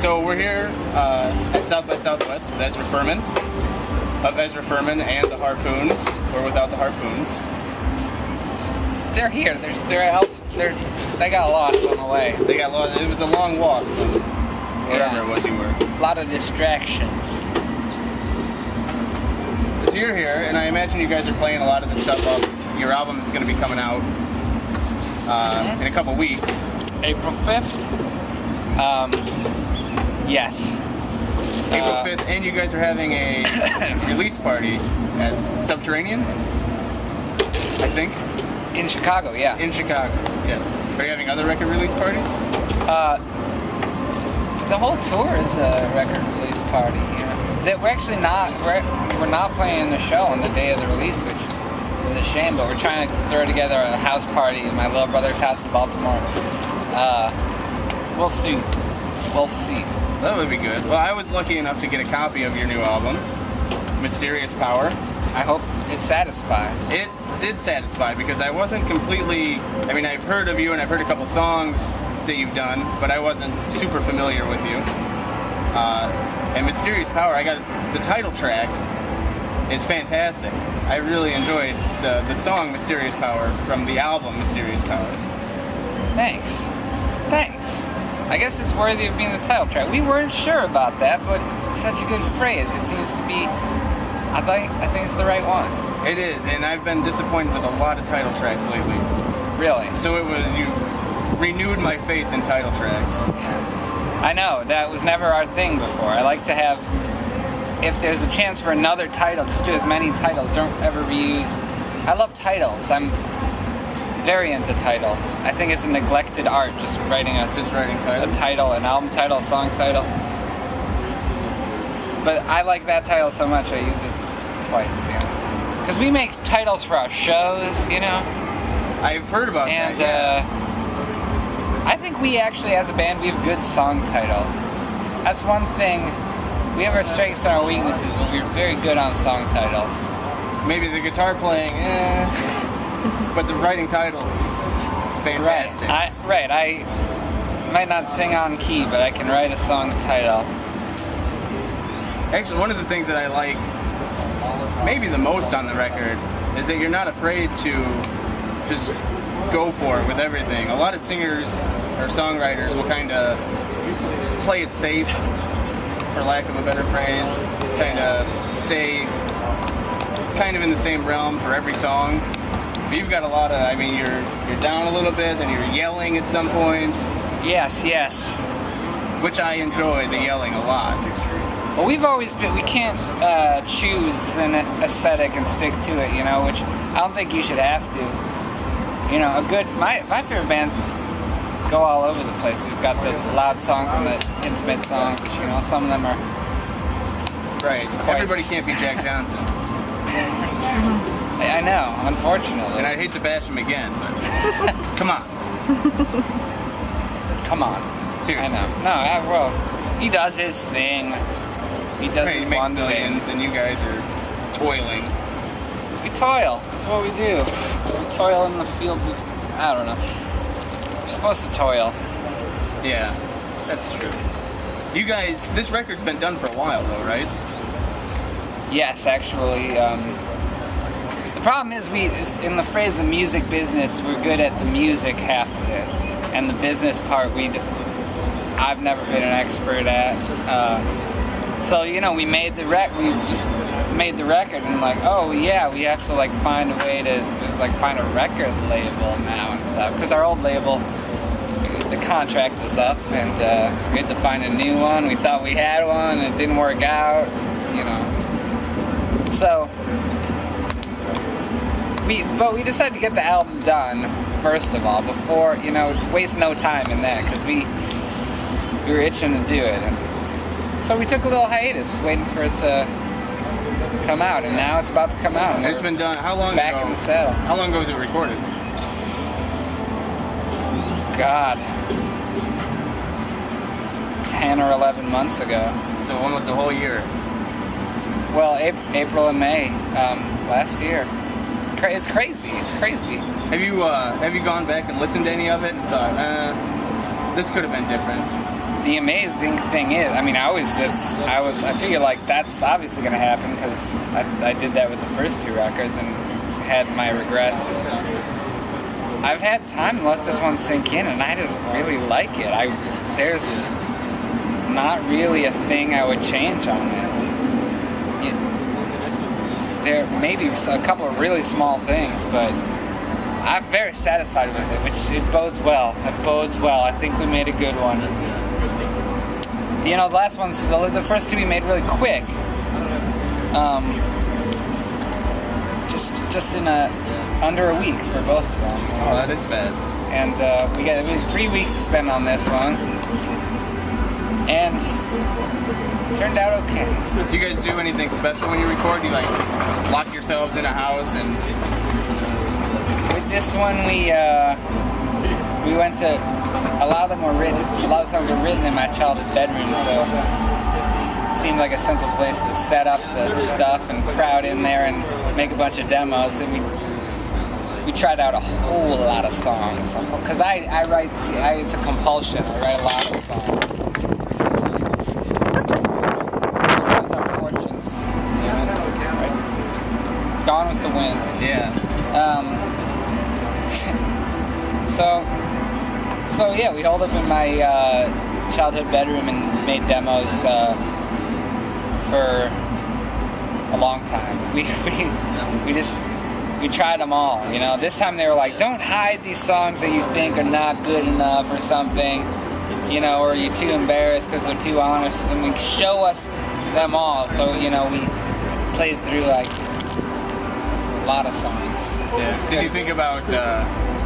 So we're here at South by Southwest with Ezra Furman, of Ezra Furman and the Harpoons, or without the Harpoons. They're here. They got lost on the way. They got lost. It was a long walk from wherever it was you were. A lot of distractions. So you're here, and I imagine you guys are playing a lot of the stuff off your album that's going to be coming out in a couple weeks. April 5th? Yes. April 5th, and you guys are having a release party at Subterranean, I think? In Chicago, yeah. In Chicago, yes. Are you having other record release parties? The whole tour is a record release party. That we're actually not. We're not playing the show on the day of the release, which is a shame. But we're trying to throw together a house party at my little brother's house in Baltimore. We'll see. We'll see. That would be good. Well, I was lucky enough to get a copy of your new album, Mysterious Power. I hope it satisfies. It did satisfy, because I wasn't completely... I mean, I've heard of you and I've heard a couple songs that you've done, but I wasn't super familiar with you. And Mysterious Power, I got the title track. It's fantastic. I really enjoyed the song Mysterious Power from the album Mysterious Power. Thanks. Thanks. I guess it's worthy of being the title track. We weren't sure about that, but such a good phrase. It seems to be... I think it's the right one. It is, and I've been disappointed with a lot of title tracks lately. Really? So you've renewed my faith in title tracks. I know, that was never our thing before. I like to have, if there's a chance for another title, just do as many titles. Don't ever reuse. I love titles. I'm very into titles. I think it's a neglected art, just writing titles? A title, an album title, a song title. But I like that title so much I use it twice, because we make titles for our shows, I've heard about that, yeah. I think we actually, as a band, we have good song titles. That's one thing. We have our strengths and our weaknesses, but we're very good on song titles. Maybe the guitar playing, but the writing titles, fantastic. Right. I might not sing on key, but I can write a song title. Actually, one of the things that I like maybe the most on the record is that you're not afraid to just go for it with everything. A lot of singers or songwriters will kind of play it safe, for lack of a better phrase, kind of stay kind of in the same realm for every song. But you've got a lot of, I mean, you're down a little bit, then you're yelling at some points. Yes. Which I enjoy, the yelling a lot. Well, we've always been, we can't choose an aesthetic and stick to it, which I don't think you should have to. My favorite bands go all over the place. They've got the loud songs and the intimate songs, some of them are... Right, everybody can't be Jack Johnson. I know, unfortunately. And I hate to bash him again, but come on. Come on. Seriously. I know. Well, he does his thing. He does his one millions, and you guys are toiling. We toil. That's what we do. We toil in the fields of... I don't know. We're supposed to toil. Yeah, that's true. You guys, this record's been done for a while, though, right? Yes, actually. The problem is in the phrase the music business, we're good at the music half of it. And the business part, I've never been an expert at. So, we made the we just made the record and we have to find a way to find a record label now and stuff. Because our old label, the contract was up and we had to find a new one. We thought we had one and it didn't work out, So, we decided to get the album done, first of all, before, waste no time in that, because we were itching to do it. So we took a little hiatus, waiting for it to come out, and now it's about to come out. And it's been done. How long ago? Back in the saddle. How long ago was it recorded? God, 10 or 11 months ago. So almost a whole year. Well, April and May last year. It's crazy. It's crazy. Have you gone back and listened to any of it and thought, this could have been different? the amazing thing is, I mean, I figure like that's obviously gonna happen because I did that with the first 2 records and had my regrets. I've had time to let this one sink in, and I just really like it. There's not really a thing I would change on it. There may be a couple of really small things, but I'm very satisfied with it, which it bodes well. It bodes well. I think we made a good one. You know, the last ones, the first 2 we made really quick. Just in under a week for both of them. Oh, that is fast. And we had 3 weeks to spend on this one, and it turned out okay. Do you guys do anything special when you record? Do you like lock yourselves in a house and? With this one, we went to. A lot of the songs were written in my childhood bedroom, so it seemed like a sensible place to set up the stuff and crowd in there and make a bunch of demos. So we tried out a whole lot of songs, because I write, it's a compulsion. I write a lot of songs. Those are fortunes. Right? Gone with the Wind. Yeah. So yeah, we holed up in my childhood bedroom and made demos for a long time. We tried them all, you know. This time they were like, don't hide these songs that you think are not good enough or something, you know, or you're too embarrassed because they're too honest or something. Show us them all. So, you know, we played through like a lot of songs. Yeah. Did you think about,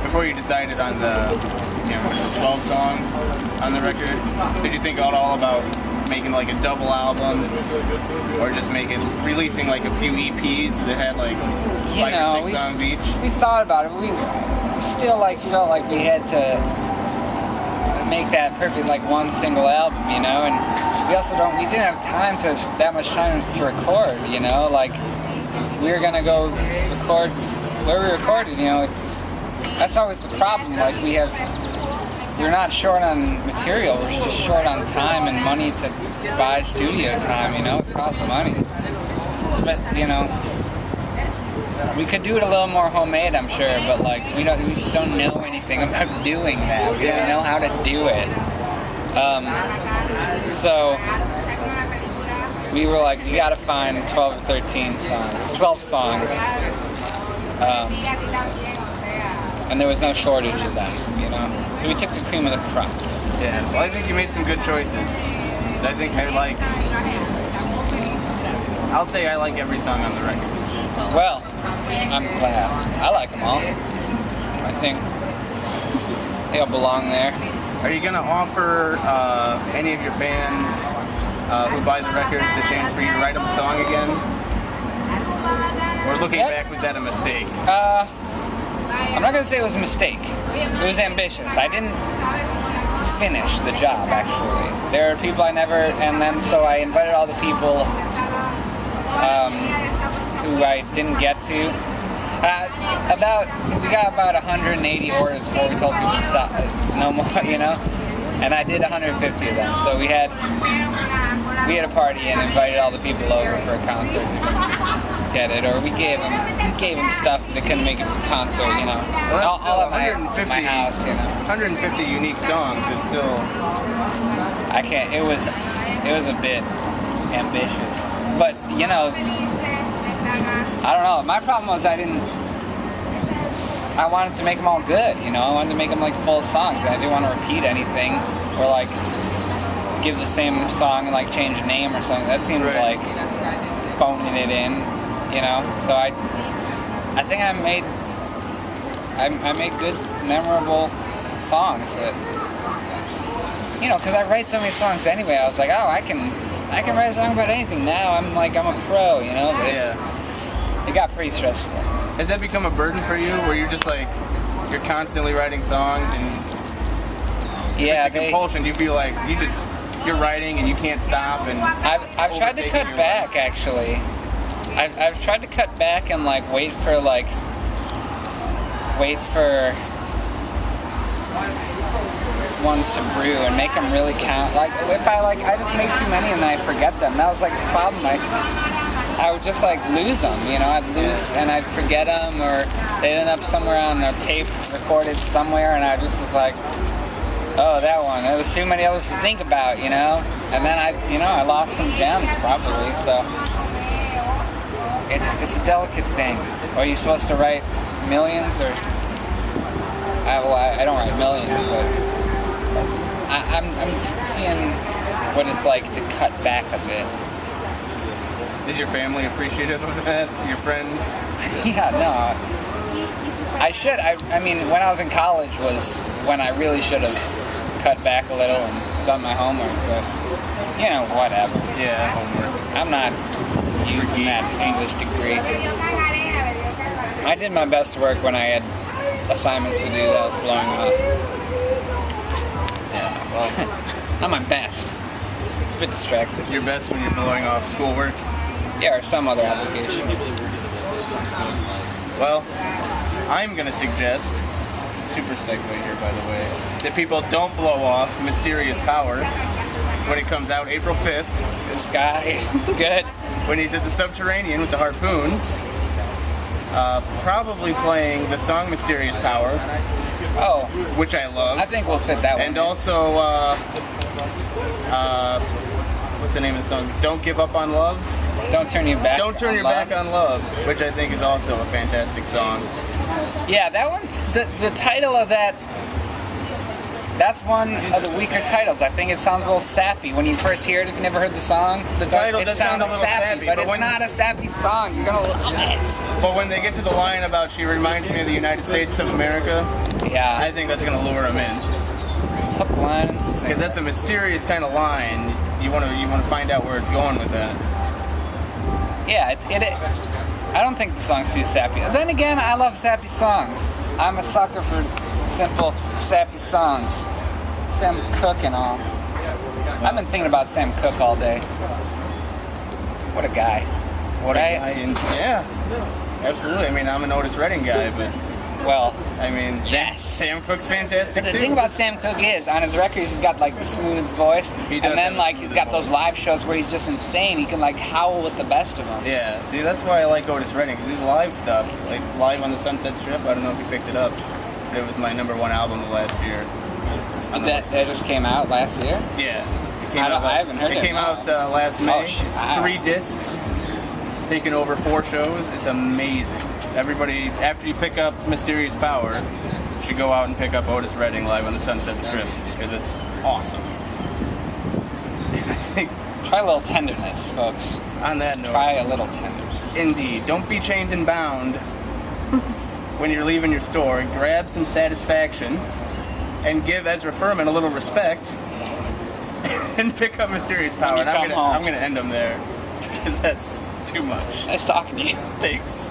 before you decided on the 12 songs on the record, did you think at all about making like a double album, or just releasing like a few EPs that had like 5 or 6 songs each? We thought about it. We still like felt like we had to make that perfect like one single album, you know. And we didn't have that much time to record, you know. Like we were gonna go record where we recorded, you know. That's always the problem. Like we're not short on material, we're just short on time and money to buy studio time, you know. It costs money. You know, we could do it a little more homemade, I'm sure, but like we just don't know anything about doing that. We don't know how to do it. So we were like, you gotta find 12 or 13 songs. 12 songs. And there was no shortage of them, you know? So we took the cream of the crop. Yeah, well, I think you made some good choices. I think I'll say I like every song on the record. Well, I'm glad. I like them all. I think they all belong there. Are you gonna offer any of your fans who buy the record the chance for you to write them a song again? Or looking back, was that a mistake? I'm not gonna say it was a mistake. It was ambitious. I didn't finish the job, actually. There are people so I invited all the people who I didn't get to. We got about 180 orders before we told people to stop, no more, you know? And I did 150 of them. So we had a party and invited all the people over for a concert. Get it, or we gave them stuff that couldn't make it a concert, you know. Well, all at my house, you know. 150 unique songs is still. I can't. It was a bit ambitious, but you know, I don't know. My problem was I wanted to make them all good, you know. I wanted to make them like full songs. I didn't want to repeat anything or like give the same song and like change a name or something. That seemed like phoning it in. You know, so I think I made good, memorable songs that, you know, because I write so many songs anyway. I was like, oh, I can write a song about anything now. I'm a pro, you know. But yeah. It got pretty stressful. Has that become a burden for you, where you're just like you're constantly writing songs and yeah, it's a compulsion? Do you feel like you're writing and you can't stop? And I've tried to cut back actually. I've tried to cut back and like wait for ones to brew and make them really count. Like if I just make too many and I forget them. That was like the problem. I would just like lose them, you know. I'd lose and I'd forget them, or they'd end up somewhere on a tape recorded somewhere, and I just was like, oh, that one. There was too many others to think about, you know. And then I lost some gems probably. So it's a delicate thing. Are you supposed to write millions or? I don't write millions, but I'm seeing what it's like to cut back a bit. Is your family appreciative of that? Your friends? Yeah, no. I should. I mean, when I was in college was when I really should have cut back a little and done my homework, but, you know, whatever. Yeah, homework. I'm not using that English degree. I did my best work when I had assignments to do that I was blowing off. Yeah, well. Not my best. It's a bit distracting. Your best when you're blowing off schoolwork? Yeah, or some other application. Well, I'm going to suggest, super segue here by the way, that people don't blow off Mysterious Power when it comes out April 5th. This guy is good. When he's at the Subterranean with the Harpoons. Probably playing the song Mysterious Power. Oh. Which I love. I think we'll fit that one. And also, what's the name of the song? Don't Give Up on Love? Don't Turn Your Back Don't Turn Your Back on Love, which I think is also a fantastic song. Yeah, that one's, the title of that, that's one of the weaker titles. I think it sounds a little sappy when you first hear it. If you've never heard the song, the title does sound a little sappy, but it's not a sappy song. You're gonna love it. But when they get to the line about "She reminds me of the United States of America," yeah, I think that's gonna lure them in. Hook, line, and sinker. Because that's a mysterious kind of line. You want to find out where it's going with that. Yeah, I don't think the song's too sappy. Then again, I love sappy songs. I'm a sucker for simple, sappy songs. Sam Cooke and all. I've been thinking about Sam Cooke all day. What a guy. What a guy. Yeah, absolutely. I mean, I'm an Otis Redding guy, but... Well, I mean, yes. Sam Cooke's fantastic But the too. thing about Sam Cooke is, on his records, he's got like the smooth voice, and then like he's got those live shows where he's just insane. He can like howl with the best of them. Yeah, see, that's why I like Otis Redding, because his live stuff, like Live on the Sunset Strip, I don't know if you picked it up, but it was my #1 album of last year. That just came out last year? Yeah. I haven't heard it. It came out last May. Oh, shit. It's 3 discs, taking over 4 shows. It's amazing. Everybody, after you pick up Mysterious Power, should go out and pick up Otis Redding Live on the Sunset Strip, because it's awesome. And I think... Try a little tenderness, folks. On that note... Try a little tenderness. Indeed. Don't be chained and bound when you're leaving your store. Grab some satisfaction and give Ezra Furman a little respect and pick up Mysterious Power. And I'm gonna end them there, because that's too much. Nice talking to you. Thanks.